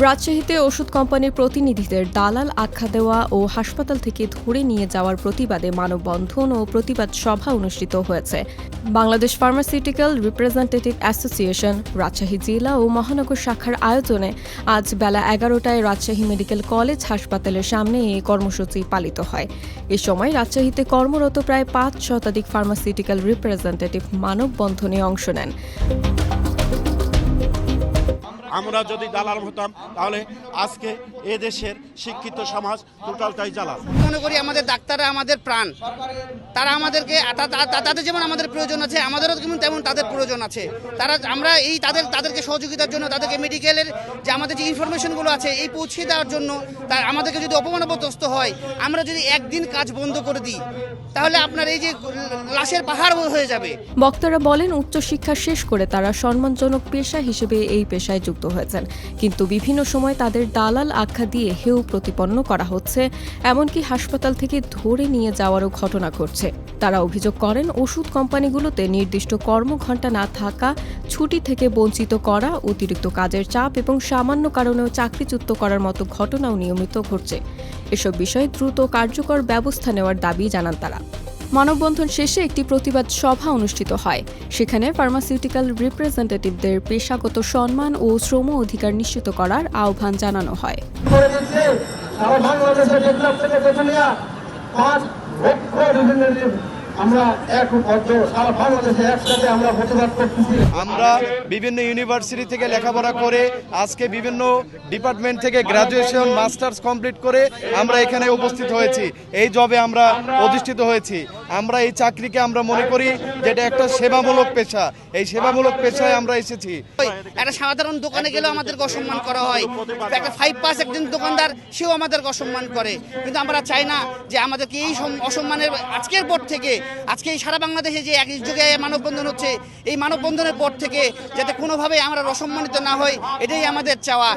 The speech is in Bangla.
রাজশাহীতে ওষুধ কোম্পানির প্রতিনিধিদের দালাল আখ্যা দেওয়া ও হাসপাতাল থেকে ধরে নিয়ে যাওয়ার প্রতিবাদে মানববন্ধন ও প্রতিবাদ সভা অনুষ্ঠিত হয়েছে। Bangladesh pharmaceutical representative association Rajshahi জেলা ও মহানগর শাখার আয়োজনে আজ বেলা ১১টায় রাজশাহী মেডিকেল কলেজ হাসপাতালের সামনে এই কর্মসূচি পালিত হয়। এ সময় রাজশাহীতে কর্মরত প্রায় ৫ শতাধিক ফার্মাসিউটিক্যাল রিপ্রেজেন্টেটিভ মানববন্ধনে অংশ নেন। আমরা যদি দালাল হতাম তাহলে আজকে এ দেশের শিক্ষিত সমাজ টোটালটাই জ্বালাস। মনে করি আমাদের ডাক্তাররা আমাদের প্রাণ, তারা আমাদেরকে তাদের যেমন আমাদের প্রয়োজন আছে, আমাদেরও তেমন তাদের প্রয়োজন আছে। আমরা এই তাদেরকে সহযোগিতার জন্য, তাদেরকে মেডিকেলের যে আমাদের যে ইনফরমেশনগুলো আছে এই পৌঁছে দেওয়ার জন্য আমাদেরকে যদি অপমানবতস্ত হয়, আমরা যদি একদিন কাজ বন্ধ করে দিই তাহলে আপনার এই যে লাশের পাহাড় হয়ে যাবে। বক্তারা বলেন, উচ্চশিক্ষা শেষ করে তারা সম্মানজনক পেশা হিসেবে এই পেশায় যুক্ত হয়েছেন, কিন্তু বিভিন্ন সময় তাদের দালাল আখ্যা দিয়ে হেয় প্রতিপন্ন করা হচ্ছে, এমনকি হাসপাতাল থেকে ধরে নিয়ে যাওয়ারও ঘটনা ঘটছে। তারা অভিযোগ করেন, ওষুধ কোম্পানিগুলোতে নির্দিষ্ট কর্মঘণ্টা না থাকা, ছুটি থেকে বঞ্চিত করা, অতিরিক্ত কাজের চাপ এবং সামান্য কারণেও চাকরিচ্যুত করার মতো ঘটনাও নিয়মিত ঘটছে। এসব বিষয়ে দ্রুত কার্যকর ব্যবস্থা নেওয়ার দাবি জানান তারা। মানববন্ধন শেষে একটি প্রতিবাদ সভা অনুষ্ঠিত হয়। সেখানে ফার্মাসিউটিক্যাল রিপ্রেজেন্টেটিভদের পেশাগত সম্মান ও শ্রম অধিকার নিশ্চিত করার আহ্বান জানানো হয়। আমরা বিভিন্ন ইউনিভার্সিটি থেকে লেখাপড়া করে আজকে বিভিন্ন ডিপার্টমেন্ট থেকে গ্র্যাজুয়েশন মাস্টার্স কমপ্লিট করে আমরা এখানে উপস্থিত হয়েছি। এই জবে আমরা অধিষ্ঠিত হয়েছি। আমরা এই চাকরিকে আমরা মনে করি যেটা একটা সেবামূলক পেশা। এই সেবামূলক পেশায় আমরা এসেছি। একটা সাধারণ দোকানে গেলেও আমাদেরকে অসম্মান করা হয়, একটা 5 পাস একজন দোকানদার সেও আমাদেরকে অসম্মান করে। কিন্তু আমরা চাই না যে আমাদেরকে এই অসম্মানের আজকের পর থেকে, আজকে এই সারা বাংলাদেশে যে এক যুগে মানববন্ধন হচ্ছে, এই মানববন্ধনের পর থেকে যাতে কোনোভাবে আমরা অসম্মানিত না হই, এটাই আমাদের চাওয়া।